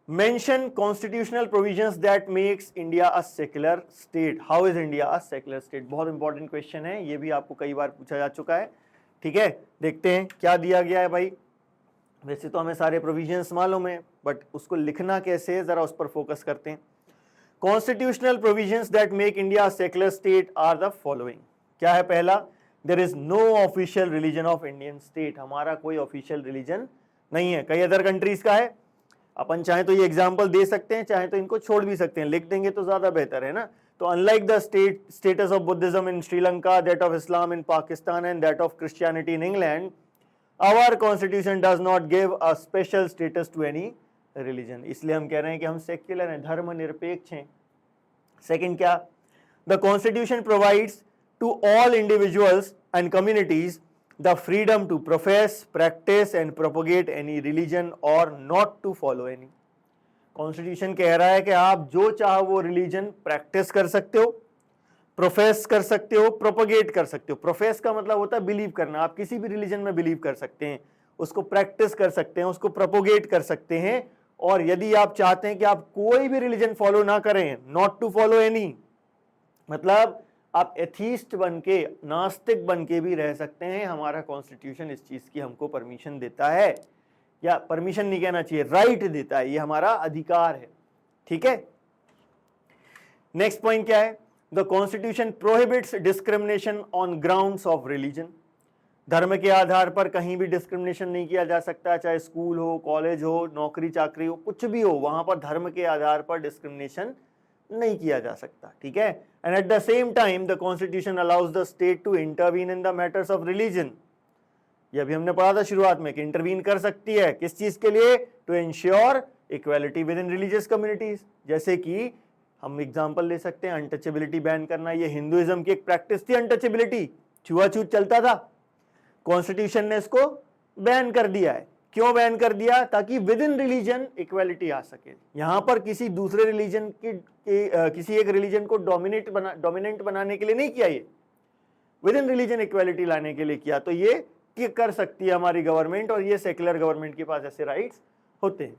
Mention constitutional provisions that makes India a secular state. How is India a secular state? बहुत इंपॉर्टेंट क्वेश्चन है, ये भी आपको कई बार पूछा जा चुका है। ठीक है, देखते हैं क्या दिया गया है भाई। वैसे तो हमें सारे प्रोविजंस मालूम है, बट उसको लिखना कैसे है जरा उस पर फोकस करते हैं। Constitutional provisions that make India secular state are the following. क्या है पहला? There is no official religion of Indian state. हमारा कोई ऑफिशियल रिलीजन नहीं है, कई अदर कंट्रीज का है। अपन चाहे तो ये एग्जांपल दे सकते हैं, चाहे तो इनको छोड़ भी सकते हैं, लिख देंगे तो ज्यादा बेहतर है ना। तो unlike the status of Buddhism in Sri Lanka, that of Islam in Pakistan and that of Christianity in England, our constitution does not give a special status to any religion. इसलिए हम कह रहे हैं कि हम सेक्युलर हैं, धर्मनिरपेक्ष हैं। सेकंड क्या? The constitution provides to all individuals and communities the freedom to profess, practice and propagate any religion or not to follow any। Constitution कह रहा है कि आप जो चाहो वो रिलीजन प्रैक्टिस कर सकते हो, प्रोफेस कर सकते हो, प्रोपगेट कर सकते हो। प्रोफेस का मतलब होता है बिलीव करना, आप किसी भी रिलीजन में बिलीव कर सकते हैं, उसको प्रैक्टिस कर सकते हैं, उसको प्रोपोगेट कर सकते हैं। और यदि आप चाहते हैं कि आप कोई भी रिलीजन फॉलो ना करें, नॉट टू फॉलो एनी, मतलब आप एथीस्ट बन के, नास्तिक बन के भी रह सकते हैं। हमारा कॉन्स्टिट्यूशन इस चीज की हमको परमिशन देता है, या परमिशन नहीं कहना चाहिए, राइट देता है, ये हमारा अधिकार है। ठीक है, नेक्स्ट पॉइंट क्या है? The constitution prohibits discrimination on grounds of religion. धर्म के आधार पर कहीं भी डिस्क्रिमिनेशन नहीं किया जा सकता, चाहे स्कूल हो, कॉलेज हो, नौकरी चाकरी हो, कुछ भी हो, वहां पर धर्म के आधार पर डिस्क्रिमिनेशन नहीं किया जा सकता। ठीक है, and at the same time the constitution allows the state to intervene in the matters of religion. ये अभी हमने पढ़ा था शुरुआत में कि इंटरवीन कर सकती है, किस चीज के लिए? To ensure equality within religious communities. जैसे कि हम एग्जांपल ले सकते हैं, अनटचेबिलिटी बैन करना, ये हिंदुइज्म की एक प्रैक्टिस थी अनटचेबिलिटी, छुआछूत चलता था, कॉन्स्टिट्यूशन ने इसको बैन कर दिया है। क्यों बैन कर दिया? ताकि विद इन रिलीजन इक्वालिटी आ सके। यहां पर किसी दूसरे रिलीजन की किसी एक रिलीजन को डोमिनेंट बनाने के लिए नहीं किया, ये विद इन रिलीजन इक्वालिटी लाने के लिए किया। तो ये कर सकती है हमारी गवर्नमेंट, और ये सेक्युलर गवर्नमेंट के पास ऐसे राइट्स होते हैं।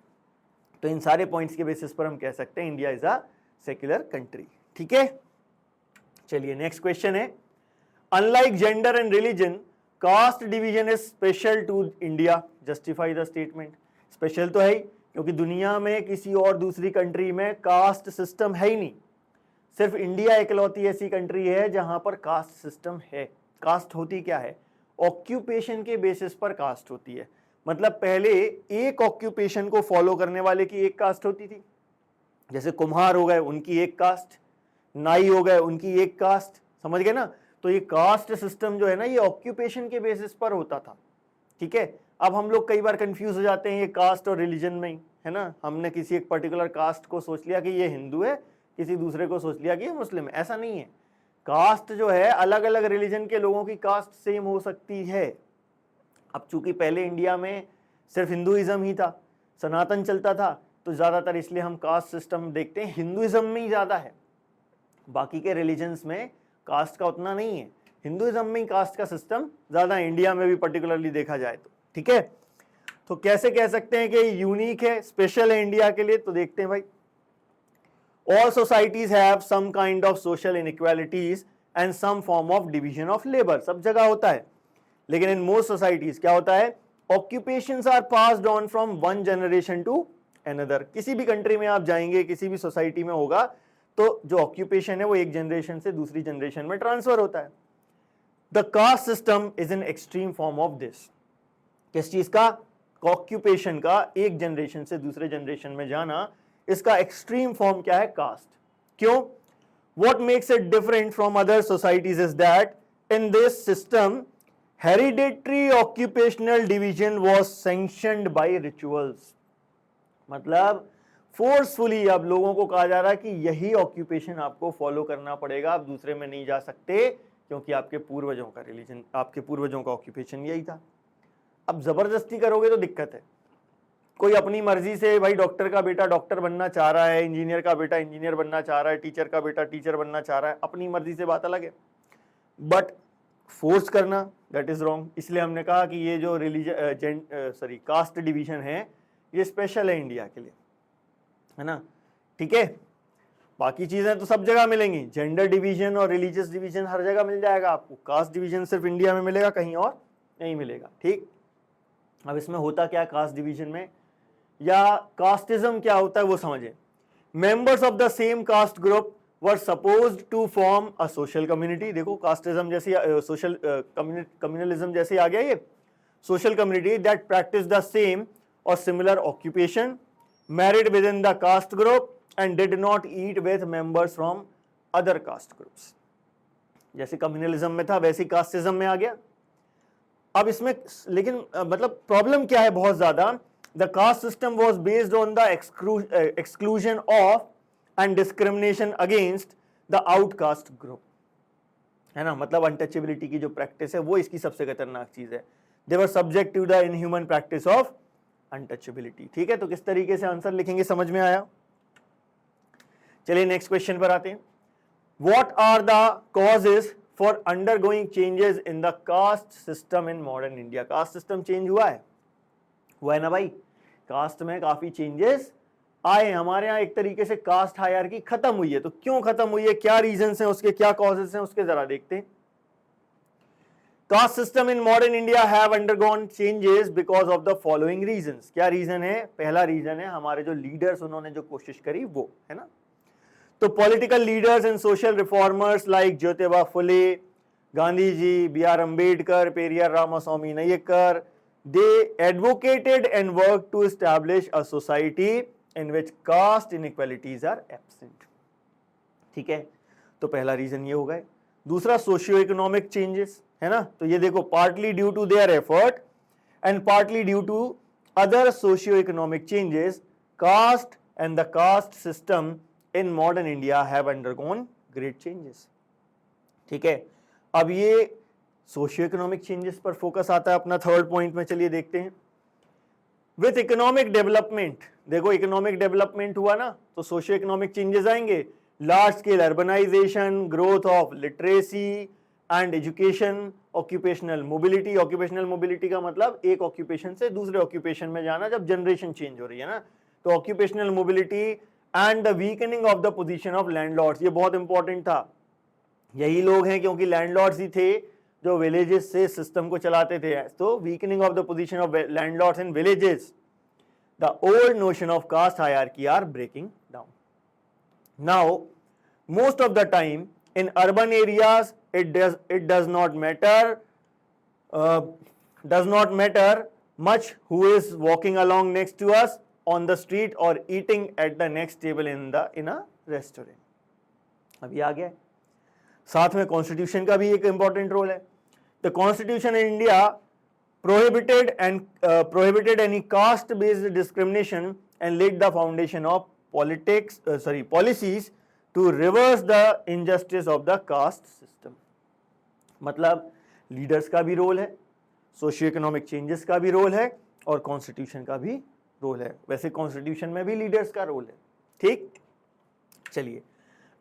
तो इन सारे पॉइंट्स के बेसिस पर हम कह सकते हैं India is a secular country. ठीक है, चलिए नेक्स्ट क्वेश्चन है। Unlike gender and religion, caste division is special to India, justify the statement. Special तो है ही, क्योंकि दुनिया में किसी और दूसरी कंट्री में कास्ट सिस्टम है ही नहीं। सिर्फ इंडिया इकलौती ऐसी कंट्री है जहां पर कास्ट सिस्टम है। कास्ट होती क्या है? ऑक्यूपेशन के बेसिस पर कास्ट होती है। मतलब पहले एक ऑक्यूपेशन को फॉलो करने वाले की एक कास्ट होती थी, जैसे कुम्हार हो गए उनकी एक कास्ट, नाई हो गए उनकी एक कास्ट, समझ गए ना। तो ये कास्ट सिस्टम जो है ना, ये ऑक्यूपेशन के बेसिस पर होता था। ठीक है, अब हम लोग कई बार कंफ्यूज हो जाते हैं ये कास्ट और रिलीजन में ही, है ना। हमने किसी एक पर्टिकुलर कास्ट को सोच लिया कि ये हिंदू है, किसी दूसरे को सोच लिया कि ये मुस्लिम है। ऐसा नहीं है। कास्ट जो है, अलग अलग रिलीजन के लोगों की कास्ट सेम हो सकती है। अब चूंकि पहले इंडिया में सिर्फ हिंदुइज्म ही था, सनातन चलता था, तो ज्यादातर इसलिए हम कास्ट सिस्टम देखते हैं हिंदुइज्म में ही ज्यादा है। बाकी के रिलीजन्स में कास्ट का उतना नहीं है, हिंदुइज्म में ही कास्ट का सिस्टम ज्यादा, इंडिया में भी पर्टिकुलरली देखा जाए तो। ठीक है, तो कैसे कह सकते हैं कि यूनिक है, स्पेशल है इंडिया के लिए? तो देखते हैं भाई। All societies have some kind of social inequalities and some form of division of labour. सब जगह होता है, लेकिन इन मोस्ट सोसाइटीज क्या होता है? Occupations are passed on from one generation to another. किसी भी कंट्री में आप जाएंगे, किसी भी सोसाइटी में होगा, तो जो ऑक्यूपेशन है वो एक जनरेशन से दूसरी जनरेशन में ट्रांसफर होता है। The caste system is an extreme form of this. किस चीज का? ऑक्यूपेशन का, एक जनरेशन से दूसरे जनरेशन में जाना, इसका एक्सट्रीम फॉर्म क्या है? कास्ट। क्यों? What makes it different from other societies is that in this system hereditary occupational division was sanctioned by rituals। मतलब फोर्सफुली अब लोगों को कहा जा रहा है कि यही ऑक्यूपेशन आपको फॉलो करना पड़ेगा, आप दूसरे में नहीं जा सकते, क्योंकि आपके पूर्वजों का रिलीजन, आपके पूर्वजों का ऑक्यूपेशन यही था। अब जबरदस्ती करोगे तो दिक्कत है। कोई अपनी मर्जी से, भाई डॉक्टर का बेटा डॉक्टर बनना चाह रहा है, इंजीनियर का बेटा इंजीनियर बनना चाह रहा है, टीचर का बेटा टीचर बनना चाह रहा है, अपनी मर्जी से, बात अलग है। बट फोर्स करना, दैट इज रॉन्ग। इसलिए हमने कहा कि ये जो कास्ट डिवीजन है ये स्पेशल है इंडिया के लिए, है ना, ठीक है। बाकी चीजें तो सब जगह मिलेंगी, जेंडर डिवीजन और रिलीजियस डिवीजन हर जगह मिल जाएगा आपको, कास्ट डिवीजन सिर्फ इंडिया में मिलेगा, कहीं और नहीं मिलेगा, ठीक। अब इसमें होता क्या कास्ट डिवीजन में, या कास्टिज्म क्या होता है वो समझे। Members of the same caste group were supposed to form a social community. देखो कास्टिज्म जैसी सोशल कम्युनलिज्म जैसे आ गया ये, social community that practise the same और similar occupation, married within the caste group and did not eat with members from other caste groups. जैसे communalism में था वैसे कास्टिज्म में आ गया। अब इसमें लेकिन मतलब प्रॉब्लम क्या है बहुत ज्यादा, the caste system was based on the exclusion of and discrimination against the outcast group, है ना, मतलब अनटचेबिलिटी की जो प्रैक्टिस है वो इसकी सबसे खतरनाक चीज है। They were subject to the inhuman practice of untouchability, ठीक है। तो किस तरीके से आंसर लिखेंगे समझ में आया। चलिए नेक्स्ट क्वेश्चन पर आते हैं। What are the causes for undergoing changes in the caste system in modern India. Caste system change हुआ है ना भाई, कास्ट में काफी चेंजेस आए हमारे यहाँ, एक तरीके से कास्ट हायरार्की खत्म हुई है। तो क्यों खत्म हुई है, क्या रीजंस हैं उसके, क्या कॉजेस हैं उसके, जरा देखते हैं। Cast system in modern India have undergone changes because of the following reasons. क्या रीजन है, पहला रीजन है हमारे जो लीडर्स उन्होंने जो कोशिश करी वो, है ना। तो political leaders and social reformers like Jyotiba Phule, Gandhi ji, B R Ambedkar, Periyar Ramaswami Naicker, they advocated and worked to establish a society in which caste inequalities are absent, ठीक है। तो पहला रीजन ये हो गया। दूसरा सोशियो इकोनॉमिक चेंजेस, है ना, तो ये देखो partly due to their effort and partly due to other socio economic changes, caste and the caste system in modern India have undergone great changes, ठीक है। अब ये सोशियो इकोनॉमिक चेंजेस पर फोकस आता है अपना थर्ड पॉइंट में, चलिए देखते हैं। विथ इकोनॉमिक डेवलपमेंट, देखो इकोनॉमिक डेवलपमेंट हुआ ना तो सोशियो इकोनॉमिक चेंजेस आएंगे, large scale urbanisation, growth of literacy and education, occupational mobility. Occupational mobility का मतलब एक ऑक्यूपेशन से दूसरे ऑक्यूपेशन में जाना जब जनरेशन चेंज हो रही है ना, तो occupational mobility and the weakening of the position of landlords, ये बहुत इंपॉर्टेंट था। यही लोग हैं क्योंकि लैंडलॉर्ड्स ही थे जो विलेजेस से सिस्टम को चलाते थे, तो weakening of the position of landlords in villages, the old notion of caste hierarchy are breaking down. Now most of the time in urban areas it does not matter much who is walking along next to us on the street or eating at the next table in a restaurant। अभी आ गया। साथ में constitution का भी एक important role है। The constitution in India prohibited any caste based discrimination and laid the foundation of policies to reverse the injustice of the caste system। मतलब leaders का भी रोल है, सोशियो इकोनॉमिक चेंजेस का भी रोल है और constitution का भी रोल है। वैसे कॉन्स्टिट्यूशन में भी लीडर्स का रोल है, ठीक। चलिए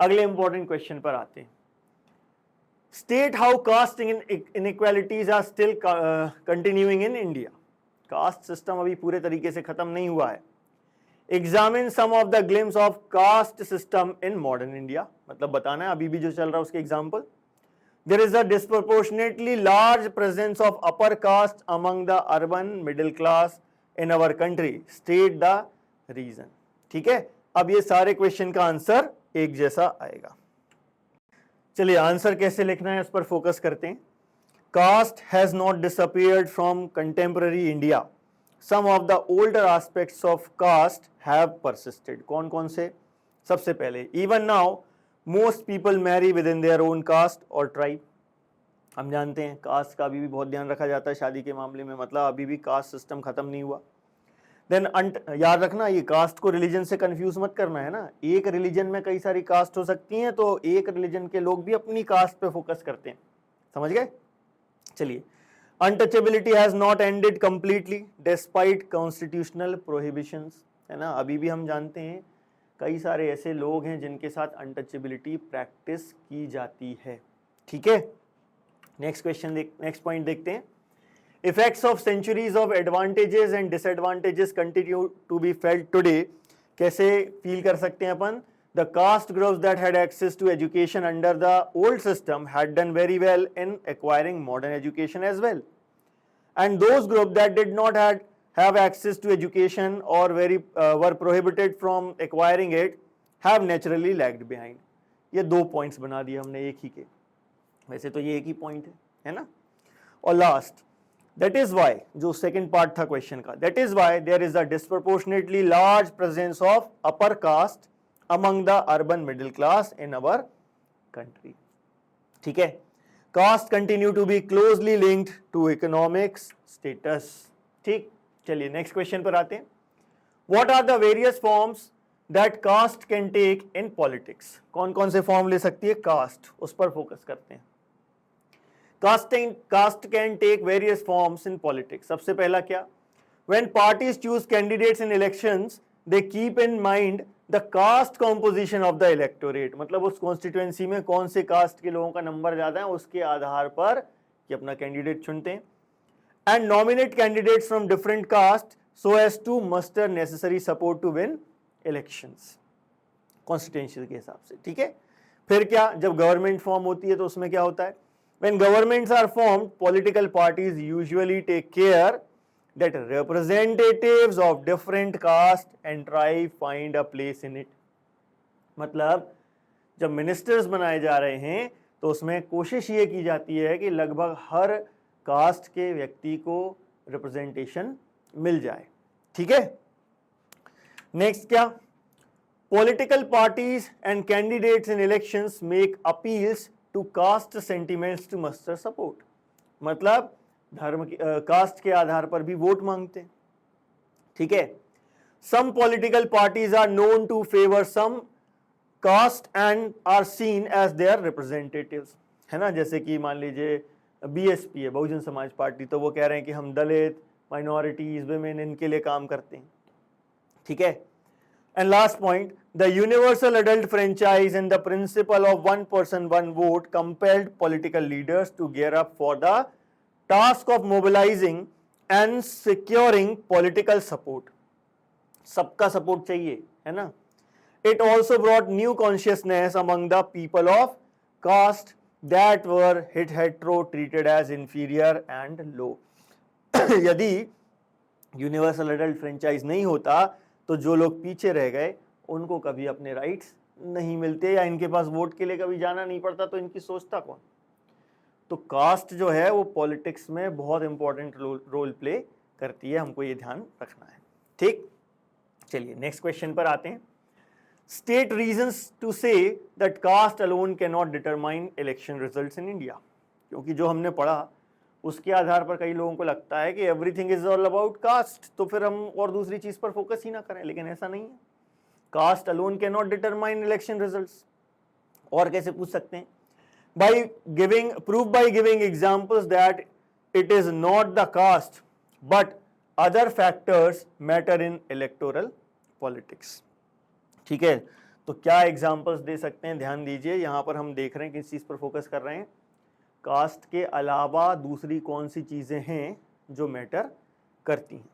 अगले इंपॉर्टेंट क्वेश्चन पर आते हैं। State how caste inequalities are still continuing in India. Caste system अभी पूरे तरीके से खत्म नहीं हुआ है। Examine some of the glimpse of caste system in modern India, मतलब बताना है अभी भी जो चल रहा है उसके example. There is a disproportionately large presence of upper caste among the urban middle class in our country. State the reason। ठीक है, अब ये सारे क्वेश्चन का आंसर एक जैसा आएगा। चलिए आंसर कैसे लिखना है उस पर फोकस करते हैं। Caste has not disappeared from contemporary India. Some of the older aspects of caste have persisted। कौन कौन से? सबसे पहले even now most people marry within their own caste or tribe। हम जानते हैं कास्ट का अभी भी बहुत ध्यान रखा जाता है शादी के मामले में, मतलब अभी भी कास्ट सिस्टम खत्म नहीं हुआ। देन याद रखना ये कास्ट को रिलीजन से कंफ्यूज मत करना है ना, एक रिलीजन में कई सारी कास्ट हो सकती हैं, तो एक रिलीजन के लोग भी अपनी कास्ट पे फोकस करते हैं, समझ गए। चलिए untouchability has not ended completely despite constitutional prohibitions, है ना। अभी भी हम जानते हैं कई सारे ऐसे लोग हैं जिनके साथ अनटचेबिलिटी प्रैक्टिस की जाती है, ठीक है। नेक्स्ट पॉइंट देखते हैं। Effects of centuries of advantages and disadvantages continue to be felt today. कैसे फील कर सकते हैं अपन? The caste groups that had access to education under the old system had done very well in acquiring modern education as well, and those groups that did not have access to education or were prohibited from acquiring it have naturally lagged behind। ये 2 points बना दिए हमने एक ही के, वैसे तो ये एक ही पॉइंट है ना। और लास्ट, दैट इज वाई, जो सेकंड पार्ट था क्वेश्चन का, that is why there is a disproportionately large presence of upper caste among the urban middle class in our country. ठीक है, caste continue to be closely linked to economics status. ठीक, चलिए next question पर आते हैं। What are the various forms that caste can take in politics? कौन कौन से फॉर्म ले सकती है कास्ट, उस पर फोकस करते हैं। Caste can take various forms in politics. सबसे पहला क्या? When parties choose candidates in elections they keep in mind the caste composition of the electorate. मतलब उस कॉन्स्टिट्यूएंसी में कौन से कास्ट के लोगों का नंबर ज्यादा है, उसके आधार पर ये अपना कैंडिडेट चुनते हैं। And nominate candidates from different caste so as to muster necessary support to win elections, constituency के हिसाब से। ठीक है, फिर क्या? जब गवर्नमेंट फॉर्म होती है तो उसमें क्या होता है? When governments are formed political parties usually take care that representatives of different caste and tribe find a place in it। मतलब जब मिनिस्टर्स बनाए जा रहे हैं तो उसमें कोशिश ये की जाती है कि लगभग हर कास्ट के व्यक्ति को रिप्रेजेंटेशन मिल जाए। ठीक है, नेक्स्ट क्या? Political parties and candidates in elections make appeals to caste sentiments to muster support. मतलब धर्म की कास्ट के आधार पर भी वोट मांगते हैं। ठीक है, some political parties are known to favour some caste and are seen as their representatives, है ना। जैसे कि मान लीजिए बीएसपी है, बहुजन समाज पार्टी, तो वो कह रहे हैं कि हम दलित, माइनॉरिटीज, विमेन, इनके लिए काम करते हैं। ठीक है, and last point, the universal adult franchise and the principle of one person one vote compelled political leaders to gear up for the task of mobilizing and securing political support। सबका support चाहिए, है ना। It also brought new consciousness among the people of caste that were hetero treated as inferior and low। यदि universal adult franchise नहीं होता तो जो लोग पीछे रह गए उनको कभी अपने राइट्स नहीं मिलते, या इनके पास वोट के लिए कभी जाना नहीं पड़ता, तो इनकी सोचता कौन? तो कास्ट जो है वो पॉलिटिक्स में बहुत इंपॉर्टेंट रोल प्ले करती है, हमको ये ध्यान रखना है। ठीक, चलिए नेक्स्ट क्वेश्चन पर आते हैं। State reasons to say that caste alone can not determine election results in India. क्योंकि जो हमने पढ़ा उसके आधार पर कई लोगों को लगता है कि everything is all about cast, तो फिर हम और दूसरी चीज पर फोकस ही ना करें, लेकिन ऐसा नहीं है। Caste alone can not determine election results. और कैसे पूछ सकते हैं? prove by giving examples that it is not the caste but other factors matter in electoral politics। ठीक है, तो क्या एग्जांपल्स दे सकते हैं? ध्यान दीजिए, यहां पर हम देख रहे हैं किस चीज पर फोकस कर रहे हैं। कास्ट के अलावा दूसरी कौन सी चीजें हैं जो मैटर करती हैं।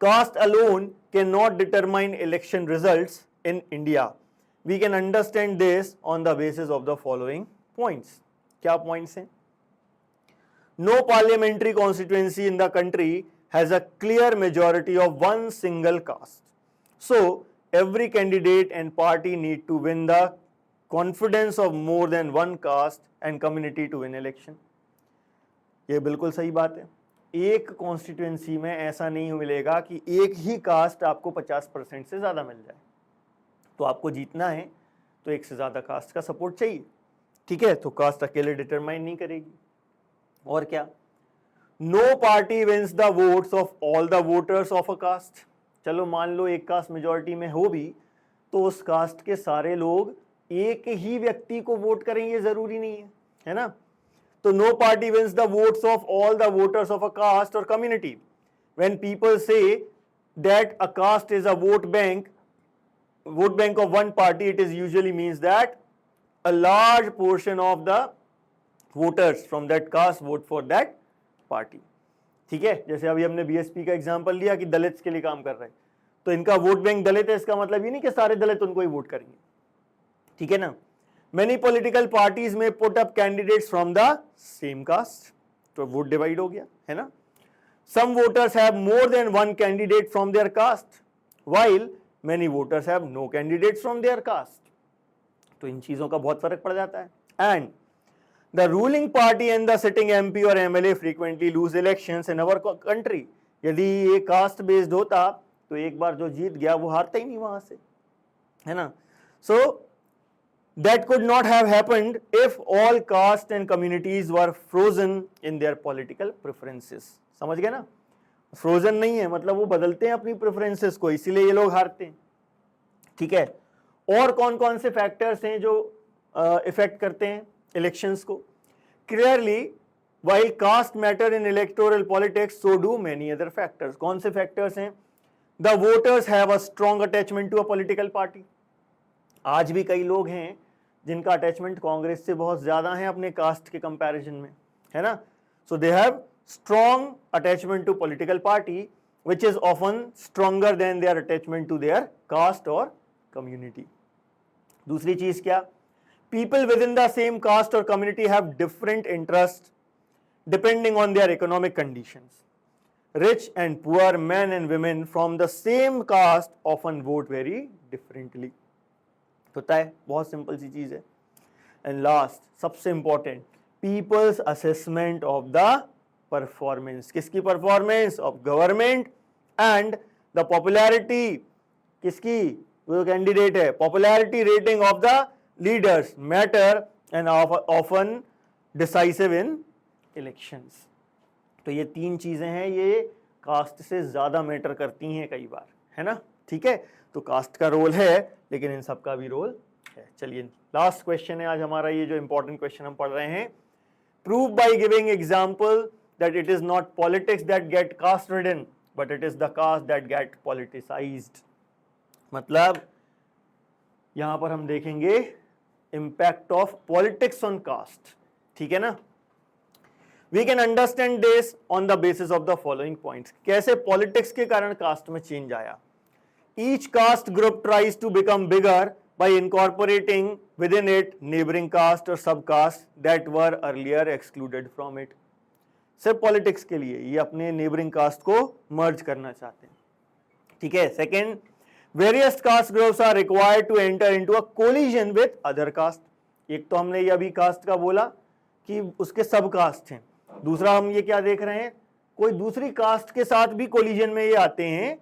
Caste alone can not determine election results in India. We can understand this on the basis of the following points। क्या points हैं? No parliamentary constituency in the country has a clear majority of one single caste, so every candidate and party need to win the confidence of more than one caste and community to win election। ये बिल्कुल सही बात है। एक constituency में ऐसा नहीं मिलेगा कि एक ही कास्ट आपको 50% से ज्यादा मिल जाए। तो आपको जीतना है तो एक से ज्यादा कास्ट का सपोर्ट चाहिए। ठीक है, तो कास्ट अकेले डिटरमाइन नहीं करेगी। और क्या? No party wins the votes of all the voters of a caste. चलो मान लो एक कास्ट मेजॉरिटी में हो भी, तो उस कास्ट के सारे लोग एक ही व्यक्ति को वोट करें ये जरूरी नहीं है ना। तो no party wins the votes of all the voters of a caste और community. When people say that a caste is a vote bank of one party, it is usually means that a large portion of the voters from that caste vote for that party. ठीक है, जैसे अभी हमने BSP का example लिया कि Dalits के लिए काम कर रहे हैं, तो इनका वोट बैंक दलित है, इसका मतलब ये नहीं कि सारे दलित उनको ही वोट करेंगे। ठीक है ना। Many political parties may put up candidates from the same caste, तो वोट डिवाइड हो गया, है ना। Some voters have more than one candidate from their caste while many voters have no candidates from their caste. तो इन चीजों का बहुत फर्क पड़ जाता है। And the ruling party and the sitting MP और MLA frequently lose elections in our country. यदि ये कास्ट बेस्ड होता तो एक बार जो जीत गया वो हारता ही नहीं वहां से, है ना। So that could not have happened if all cast and communities were frozen in their political preferences. समझ गए ना, फ्रोजन नहीं है मतलब वो बदलते हैं अपनी प्रेफरेंसेस को, इसीलिए ये लोग हारते हैं। ठीक है, और कौन कौन से फैक्टर्स हैं जो इफेक्ट करते हैं इलेक्शंस को? Clearly while caste matter in electoral politics so do many other factors. कौन से फैक्टर्स हैं? The voters have a strong attachment to a political party. आज भी कई लोग हैं जिनका अटैचमेंट कांग्रेस से बहुत ज्यादा है अपने कास्ट के कंपैरिजन में, है ना। So they have strong attachment to political party which is often stronger than their attachment to their caste और कम्युनिटी। दूसरी चीज क्या? People within the same caste और community have different interest depending on their economic conditions. Rich and poor men and women from the same caste often vote very differently. तो तय बहुत simple सी चीज है। एंड लास्ट सबसे important, people's assessment of the performance. किसकी performance? Of government and the popularity किसकी? वो कैंडिडेट है। Popularity rating of the leaders matter and often decisive in elections. तो ये तीन चीजें हैं, ये कास्ट से ज्यादा मैटर करती हैं कई बार, है ना। ठीक है, तो कास्ट का रोल है लेकिन इन सब का भी रोल है। चलिए लास्ट क्वेश्चन है आज हमारा, ये जो इंपॉर्टेंट क्वेश्चन हम पढ़ रहे हैं। Prove by giving example that it is not politics that get caste ridden but it is the caste that get politicised. मतलब यहां पर हम देखेंगे impact of politics on caste. ठीक है ना। We can understand this on the basis of the following points. कैसे politics के कारण कास्ट में चेंज आया? Each caste group tries to become bigger by incorporating within it neighboring caste or subcaste that were earlier excluded from it. सिर्फ politics के लिए ये अपने नेबरिंग कास्ट को मर्ज करना चाहते हैं। ठीक है। Second, various caste groups are required to enter into a coalition with other caste. एक तो हमने ये अभी कास्ट का बोला कि उसके सब कास्ट हैं, दूसरा हम ये क्या देख रहे हैं, कोई दूसरी कास्ट के साथ भी कोलिजन में ये आते हैं।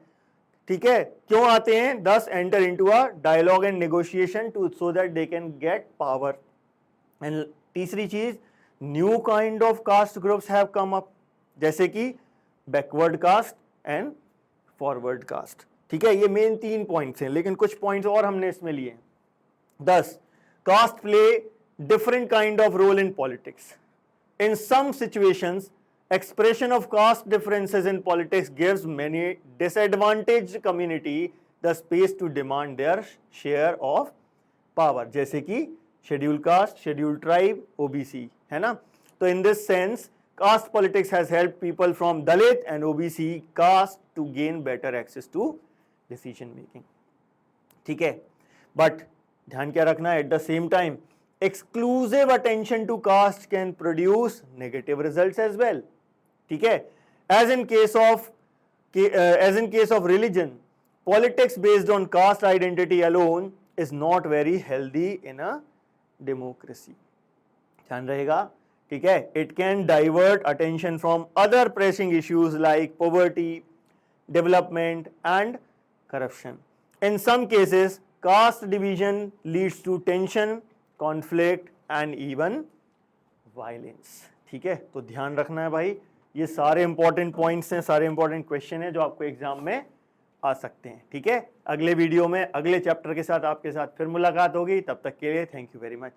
ठीक है, क्यों आते हैं? Thus enter into a dialogue and negotiation to so that they can get power. And तीसरी चीज, new kind of caste groups have come up, जैसे कि backward caste and forward caste. ठीक है, ये मेन तीन पॉइंट्स हैं, लेकिन कुछ पॉइंट्स और हमने इसमें लिए। 10, caste play different kind of role in politics. In some situations, expression of caste differences in politics gives many disadvantaged community the space to demand their share of power, जैसे कि scheduled caste, scheduled tribe, OBC, है ना। तो in this sense, caste politics has helped people from Dalit and OBC caste to gain better access to decision making. ठीक है, but ध्यान क्या रखना है? At the same time, exclusive attention to caste can produce negative results as well. ठीक है, as in case of religion, politics based on caste identity alone is not very healthy in a democracy. ध्यान रहेगा। ठीक है, it can divert attention from other pressing issues like poverty, development and corruption. In some cases, caste division leads to tension, conflict and even violence. ठीक है, तो ध्यान रखना है भाई, ये सारे इंपॉर्टेंट पॉइंट्स हैं, सारे इंपॉर्टेंट क्वेश्चन हैं जो आपको एग्जाम में आ सकते हैं। ठीक है, अगले वीडियो में अगले चैप्टर के साथ आपके साथ फिर मुलाकात होगी। तब तक के लिए थैंक यू वेरी मच।